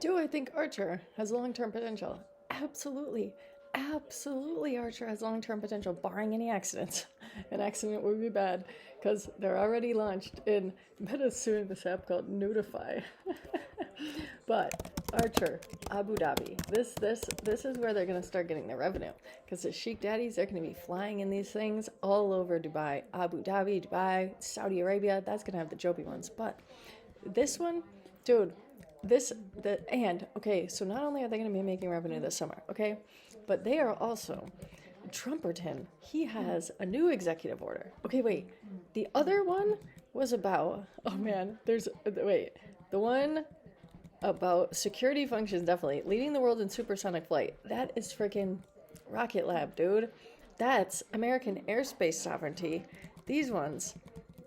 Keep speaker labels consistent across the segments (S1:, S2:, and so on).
S1: Do I think Archer has long-term potential? Absolutely. Absolutely, Archer has long-term potential, barring any accidents. An accident would be bad, because they're already launched in meta soon this app called Notify. But Archer, Abu Dhabi, this is where they're gonna start getting their revenue. Because the Sheikh Daddies, they're gonna be flying in these things all over Dubai, Abu Dhabi, Dubai, Saudi Arabia. That's gonna have the Joby ones. But this one, dude, okay, so not only are they going to be making revenue this summer, okay, but they are also, Trumperton, he has a new executive order. Okay, wait, the other one was about, oh man, the one about security functions, definitely, leading the world in supersonic flight, that is freaking Rocket Lab, dude. That's American airspace sovereignty. These ones,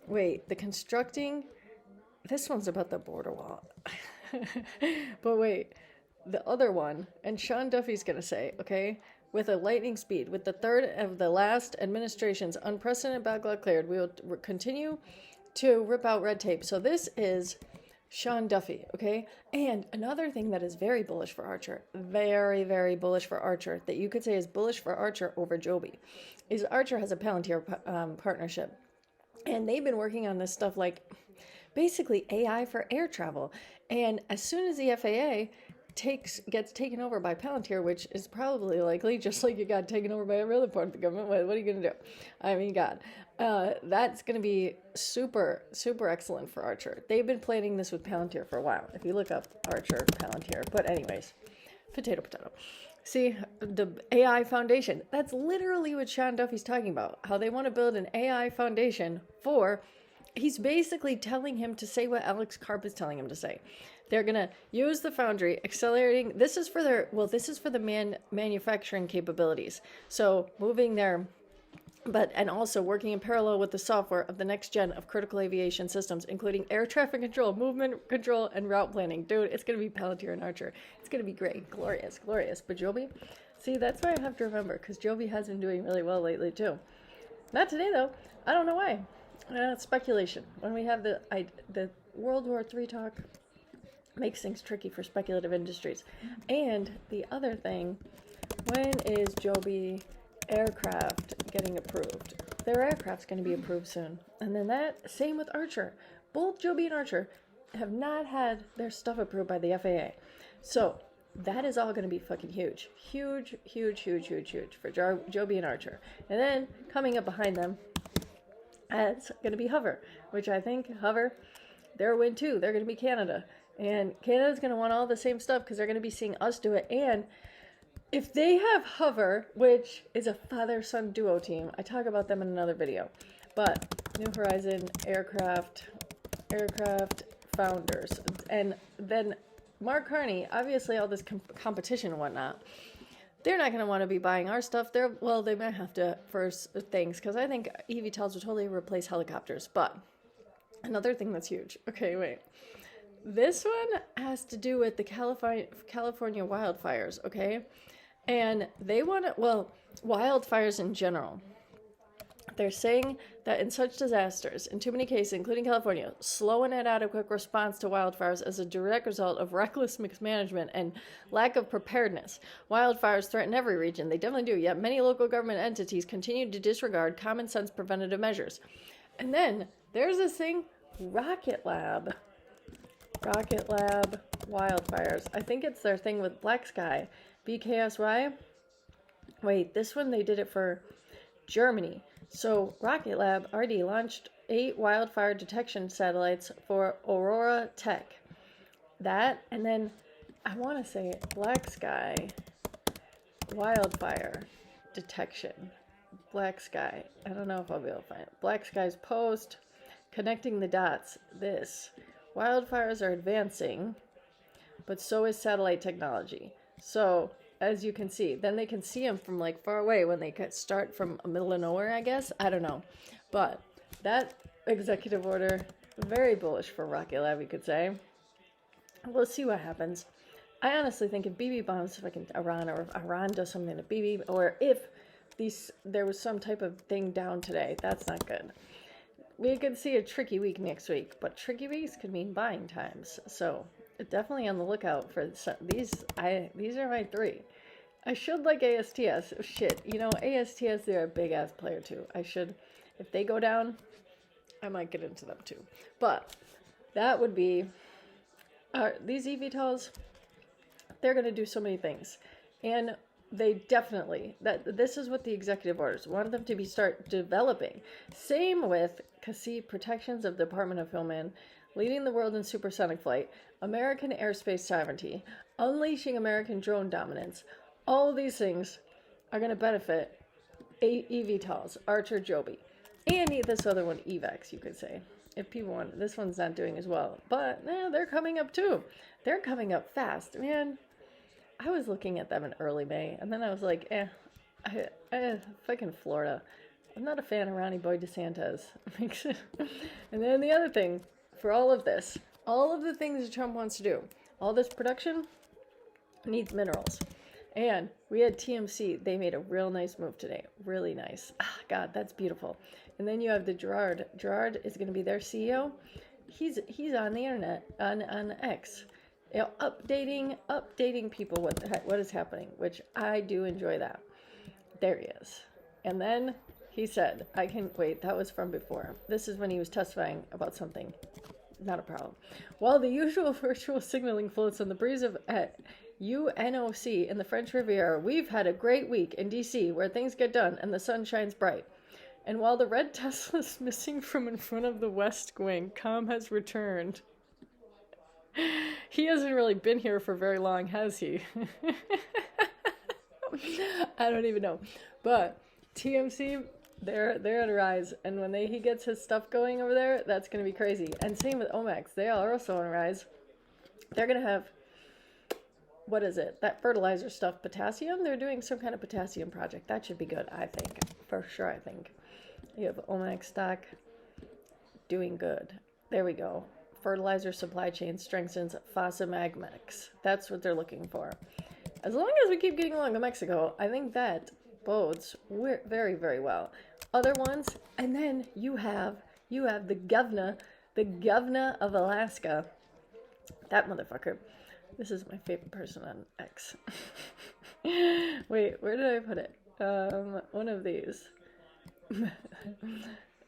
S1: wait, the constructing, this one's about the border wall. But wait, the other one, and Sean Duffy's gonna say, okay, with a lightning speed, with the third of the last administration's unprecedented backlog cleared, we will continue to rip out red tape. So this is Sean Duffy, okay? And another thing that is very bullish for Archer, very, very bullish for Archer, that you could say is bullish for Archer over Joby, is Archer has a Palantir partnership. And they've been working on this stuff like basically AI for air travel. And as soon as the FAA gets taken over by Palantir, which is probably likely, just like it got taken over by every other part of the government, what are you going to do? I mean, God, that's going to be super, super excellent for Archer. They've been planning this with Palantir for a while. If you look up Archer, Palantir. But anyways, potato, potato. See, the AI foundation, that's literally what Sean Duffy's talking about, how they want to build an AI foundation for, he's basically telling him to say what Alex Karp is telling him to say. They're going to use the foundry, accelerating, this is for the manufacturing capabilities. So moving their, and also working in parallel with the software of the next gen of critical aviation systems, including air traffic control, movement control, and route planning. Dude, it's going to be Palantir and Archer. It's going to be great. Glorious, glorious. But Joby, see, that's why I have to remember, because Joby has been doing really well lately, too. Not today, though. I don't know why. It's speculation. When we have the World War III talk, makes things tricky for speculative industries. And the other thing, when is Joby aircraft getting approved? Their aircraft's going to be approved soon. And then same with Archer. Both Joby and Archer have not had their stuff approved by the FAA. So that is all going to be fucking huge. Huge, huge, huge, huge, huge for Joby and Archer. And then coming up behind them, it's going to be Hover, which I think Hover, they're a win too. They're going to be Canada. And Canada's going to want all the same stuff because they're going to be seeing us do it. And if they have Hover, which is a father-son duo team, I talk about them in another video. But New Horizon, aircraft founders. And then Mark Carney, obviously all this competition and whatnot, they're not going to want to be buying our stuff. They might have to for things, because I think Evtols will totally replace helicopters. But another thing that's huge. Okay, wait. This one has to do with the California wildfires, okay? And they want to, wildfires in general. They're saying that in such disasters, in too many cases, including California, slow and inadequate response to wildfires as a direct result of reckless mismanagement and lack of preparedness. Wildfires threaten every region. They definitely do. Yet many local government entities continue to disregard common sense preventative measures. And then there's this thing, Rocket Lab wildfires. I think it's their thing with Black Sky. BKSY. Wait, this one they did it for Germany. So Rocket Lab already launched 8 wildfire detection satellites for Aurora Tech. That, and then I want to say Black Sky wildfire detection. Black Sky. I don't know if I'll be able to find it. Black Sky's post, connecting the dots. This. Wildfires are advancing, but so is satellite technology. So, as you can see, then they can see them from like far away when they start from a middle of nowhere, I guess. I don't know. But that executive order, very bullish for Rocket Lab, you could say. We'll see what happens. I honestly think if BB bombs fucking Iran, or if Iran does something to BB, or if there was some type of thing down today, that's not good. We could see a tricky week next week, but tricky weeks could mean buying times. So definitely on the lookout for these. These are my three. I should like ASTS. Shit, you know, ASTS, they're a big ass player too. I should, if they go down, I might get into them too. But that would be, these Evtols, they're going to do so many things. And they definitely, this is what the executive orders want them to start developing. Same with CACI, Protections of the Department of Homeland, leading the world in supersonic flight, American airspace sovereignty, unleashing American drone dominance. All of these things are going to benefit eVTOLs, Archer, Joby, and this other one, EVAX, you could say. If people want, this one's not doing as well, but they're coming up too. They're coming up fast, man. I was looking at them in early May, and then I was like, fucking Florida. I'm not a fan of Ronnie Boy DeSantis. And then the other thing, for all of this, all of the things that Trump wants to do, all this production needs minerals. And we had TMC. They made a real nice move today. Really nice. God, that's beautiful. And then you have the Gerard. Gerard is going to be their CEO. He's on the internet, on X. You know, updating people what is happening, which I do enjoy that. There he is. And then he said, I can, wait, that was from before. This is when he was testifying about something. Not a problem. While the usual virtual signaling floats on the breeze of UNOC in the French Riviera, we've had a great week in DC where things get done and the sun shines bright. And while the red Tesla's missing from in front of the West Wing, calm has returned. He hasn't really been here for very long, has he? I don't even know. But TMC, they're on a rise. And when he gets his stuff going over there, that's going to be crazy. And same with Omax. They are also on a rise. They're going to have, what is it? That fertilizer stuff, potassium? They're doing some kind of potassium project. That should be good, I think. For sure, I think. You have Omax stock doing good. There we go. Fertilizer supply chain strengthens Fosamax. That's what they're looking for. As long as we keep getting along to Mexico, I think that bodes very, very well. Other ones, and then you have the governor of Alaska. That motherfucker. This is my favorite person on X. Wait, where did I put it? One of these.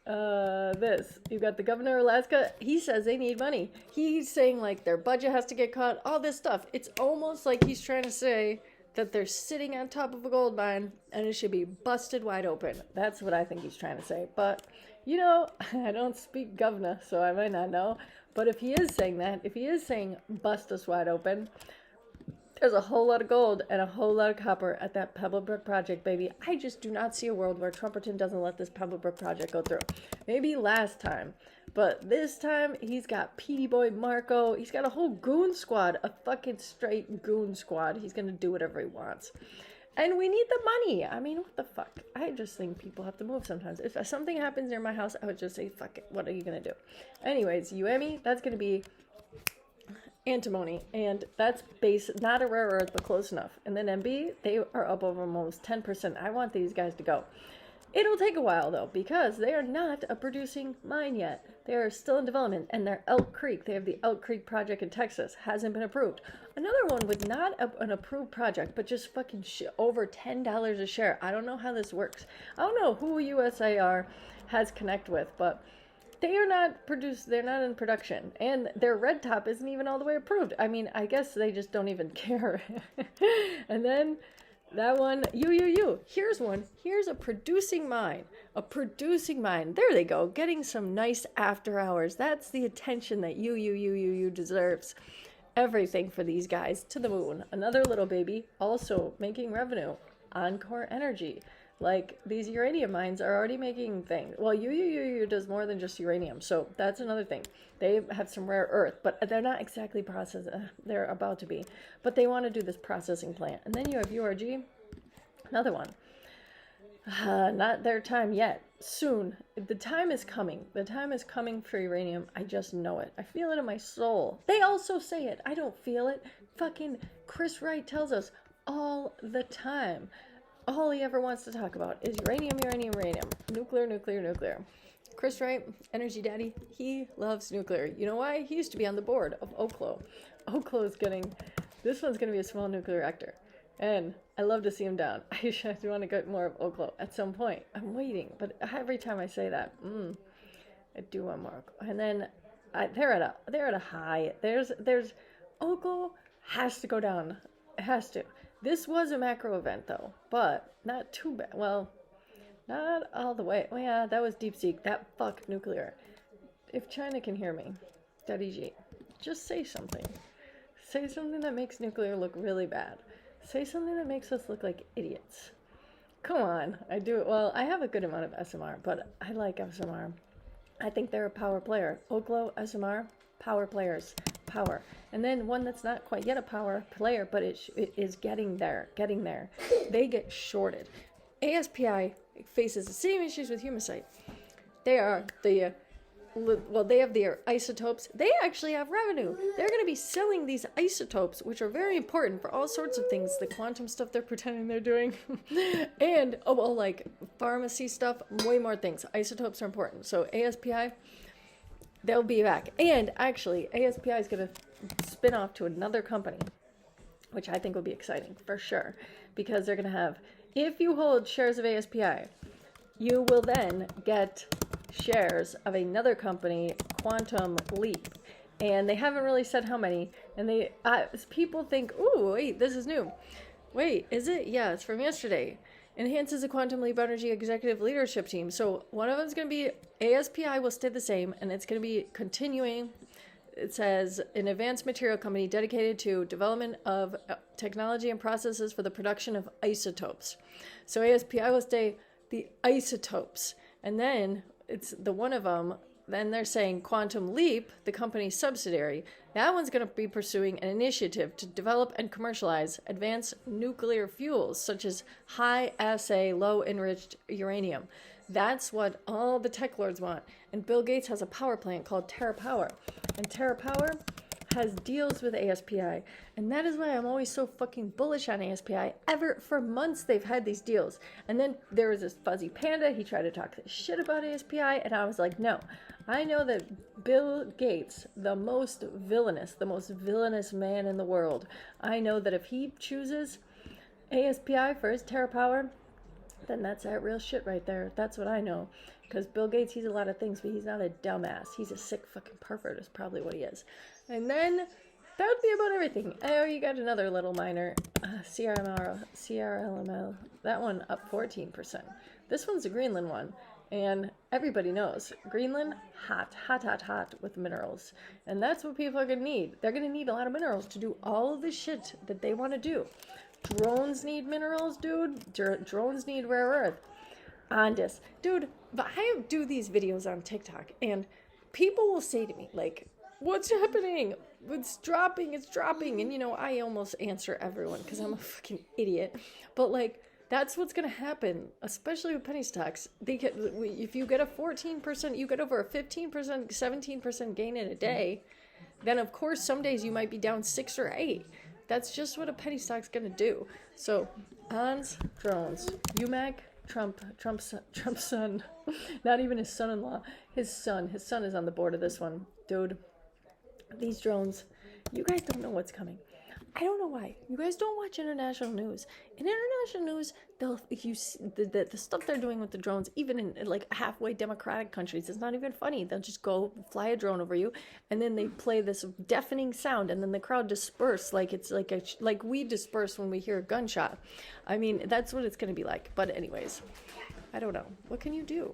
S1: This. You got the governor of Alaska. He says they need money. He's saying like their budget has to get cut. All this stuff. It's almost like he's trying to say that they're sitting on top of a gold mine and it should be busted wide open. That's what I think he's trying to say. But, you know, I don't speak governor, so I might not know. But if he is saying that, if he is saying bust us wide open, there's a whole lot of gold and a whole lot of copper at that Pebblebrook project, baby. I just do not see a world where Trumperton doesn't let this Pebblebrook project go through. Maybe last time, but this time he's got Petey Boy Marco. He's got a whole goon squad, a fucking straight goon squad. He's going to do whatever he wants. And we need the money. I mean, what the fuck? I just think people have to move sometimes. If something happens near my house, I would just say, fuck it. What are you going to do? Anyways, UME, that's going to be antimony, and that's base, not a rare earth, but close enough. And then MB, they are up over almost 10%. I want these guys to go. It'll take a while, though, because they are not a producing mine yet. They are still in development, and they're Elk Creek. They have the Elk Creek project in Texas. Hasn't been approved. Another one with not an approved project, but just fucking over $10 a share. I don't know how this works. I don't know who USAR has connect with, but they are not produced. They're not in production, and their red top isn't even all the way approved. I mean, I guess they just don't even care. And then that one, here's one. Here's a producing mine. A producing mine. There they go. Getting some nice after hours. That's the attention that you deserves. Everything for these guys to the moon. Another little baby also making revenue. Encore Energy. Like, these uranium mines are already making things. Well, UUU does more than just uranium, so that's another thing. They have some rare earth, but they're not exactly processed. They're about to be. But they want to do this processing plant. And then you have URG, another one. Not their time yet. Soon. The time is coming. The time is coming for uranium. I just know it. I feel it in my soul. They also say it. I don't feel it. Fucking Chris Wright tells us all the time. All he ever wants to talk about is uranium. Nuclear. Chris Wright, Energy Daddy, he loves nuclear. You know why? He used to be on the board of Oklo. Oklo is this one's going to be a small nuclear reactor. And I love to see him down. I do want to get more of Oklo at some point. I'm waiting, but every time I say that, I do want more. And then they're at a high. There's Oklo has to go down. It has to. This was a macro event though, but not too bad. Well, not all the way. Well, yeah, that was DeepSeek. That fucked nuclear. If China can hear me, Daddy G, just say something. Say something that makes nuclear look really bad. Say something that makes us look like idiots. Come on. I do. Well, I have a good amount of SMR, but I like SMR. I think they're a power player. Oklo, SMR, power players. Power. And then one that's not quite yet a power player, but it is getting there. They get shorted. ASPI faces the same issues with Humasite. They are they have their isotopes. They actually have revenue. They're going to be selling these isotopes, which are very important for all sorts of things. The quantum stuff they're pretending they're doing. And, like pharmacy stuff, way more things. Isotopes are important. So ASPI, they'll be back. And actually, ASPI is going to spin off to another company, which I think will be exciting for sure. Because they're going to have, if you hold shares of ASPI, you will then get shares of another company, Quantum Leap, and they haven't really said how many. And people think, ooh, wait, this is new. Wait, is it? Yeah, it's from yesterday. Enhances the Quantum Leap Energy Executive Leadership Team. So one of them is going to be ASPI will stay the same, and it's going to be continuing. It says an advanced material company dedicated to development of technology and processes for the production of isotopes. So ASPI will stay the isotopes, and then it's the one of them. Then they're saying Quantum Leap, the company's subsidiary, that one's going to be pursuing an initiative to develop and commercialize advanced nuclear fuels, such as high-assay, low-enriched uranium. That's what all the tech lords want. And Bill Gates has a power plant called TerraPower. And TerraPower has deals with ASPI. And that is why I'm always so fucking bullish on ASPI. For months they've had these deals. And then there was this fuzzy panda. He tried to talk this shit about ASPI. And I was like, no. I know that Bill Gates, the most villainous man in the world, I know that if he chooses ASPI for his TerraPower, then that's that real shit right there. That's what I know. Because Bill Gates, he's a lot of things, but he's not a dumbass. He's a sick fucking pervert is probably what he is. And then that would be about everything. Oh, you got another little minor. CRLML. That one up 14%. This one's a Greenland one. And everybody knows, Greenland, hot with minerals. And that's what people are going to need. They're going to need a lot of minerals to do all of the shit that they want to do. Drones need minerals, dude. Drones need rare earth. Andis. Dude, but I do these videos on TikTok, and people will say to me, like, what's happening? It's dropping. And, I almost answer everyone because I'm a fucking idiot. But, like, that's what's going to happen, especially with penny stocks. If you get a 14%, you get over a 15%, 17% gain in a day, then, of course, some days you might be down 6 or 8. That's just what a penny stock's going to do. So, Hans drones. UMAC, Trump's son. Not even his son-in-law. His son is on the board of this one. Dude, these drones, you guys don't know what's coming. I don't know why. You guys don't watch international news. In international news, the stuff they're doing with the drones, even in like halfway democratic countries, it's not even funny. They'll just go fly a drone over you, and then they play this deafening sound, and then the crowd disperse like it's like we disperse when we hear a gunshot. I mean, that's what it's going to be like. But anyways, I don't know. What can you do?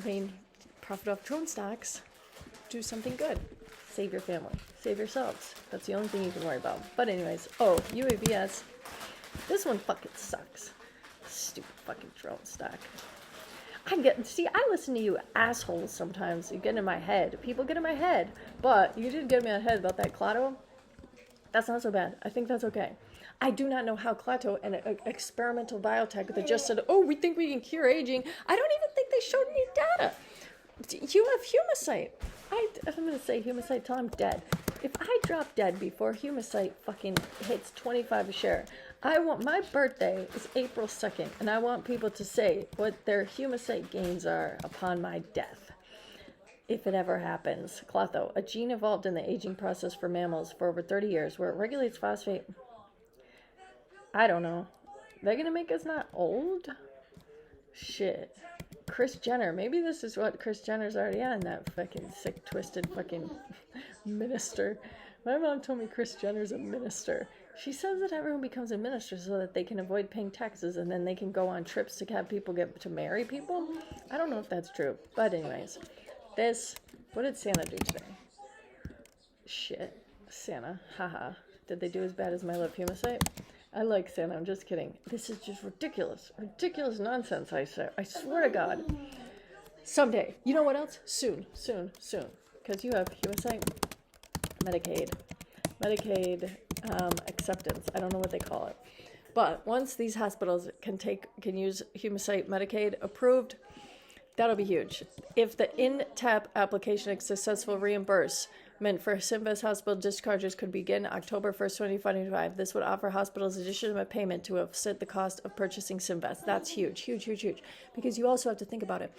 S1: I mean, profit off drone stocks. Do something good. Save your family. Save yourselves. That's the only thing you can worry about. But anyways, UAVS. This one fucking sucks. Stupid fucking drone stock. I listen to you assholes sometimes. You get in my head. People get in my head. But you did get me in my head about that Clato. That's not so bad. I think that's okay. I do not know how Clato and experimental biotech that just said, we think we can cure aging. I don't even think they showed any data. You have Humasite. I'm going to say Humasite till I'm dead. If I drop dead before Humusite fucking hits 25 a share, I want, my birthday is April 2nd, and I want people to say what their Humusite gains are upon my death. If it ever happens. Clotho, a gene evolved in the aging process for mammals for over 30 years where it regulates phosphate. I don't know. They're gonna make us not old? Shit. Kris Jenner. Maybe this is what Kris Jenner's already on, that fucking sick, twisted fucking minister. My mom told me Kris Jenner's a minister. She says that everyone becomes a minister so that they can avoid paying taxes and then they can go on trips to have people get to marry people. I don't know if that's true. But anyways, this, what did Santa do today? Shit. Santa. Haha. Did they do as bad as my love Humusite? I like Santa, I'm just kidding. This is just ridiculous. Ridiculous nonsense, I say. I swear to God. Someday. You know what else? Soon. Because you have Humusite, Medicaid acceptance. I don't know what they call it. But once these hospitals can use Humusite Medicaid approved, that'll be huge. If the in-tap application is successful reimbursement for SIMVEST hospital discharges could begin October 1st, 2025. This would offer hospitals additional payment to offset the cost of purchasing SIMVEST. That's huge. Because you also have to think about it.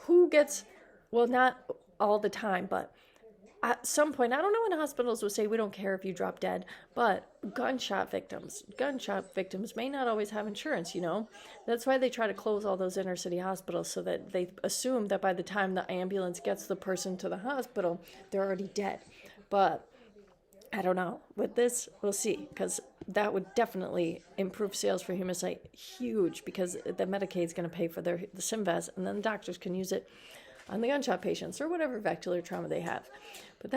S1: Who gets, well, not all the time, but at some point, I don't know when hospitals will say we don't care if you drop dead, but gunshot victims may not always have insurance, you know? That's why they try to close all those inner city hospitals so that they assume that by the time the ambulance gets the person to the hospital, they're already dead. But I don't know. With this, we'll see, because that would definitely improve sales for Humusite. Huge, because the Medicaid's going to pay for the SIMVEST, and then the doctors can use it on the gunshot patients or whatever vascular trauma they have. But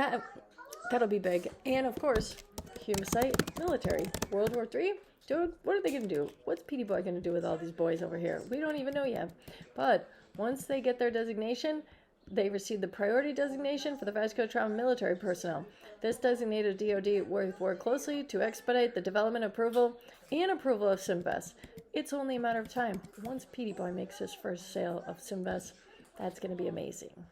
S1: that'll be big. And of course, Humusite military. World War III? Dude, what are they going to do? What's Petey Boy going to do with all these boys over here? We don't even know yet. But once they get their designation, they receive the priority designation for the vascular trauma military personnel. This designated DoD work closely to expedite the development, approval of SIMVEST. It's only a matter of time. Once Petey Boy makes his first sale of SIMVEST, that's going to be amazing.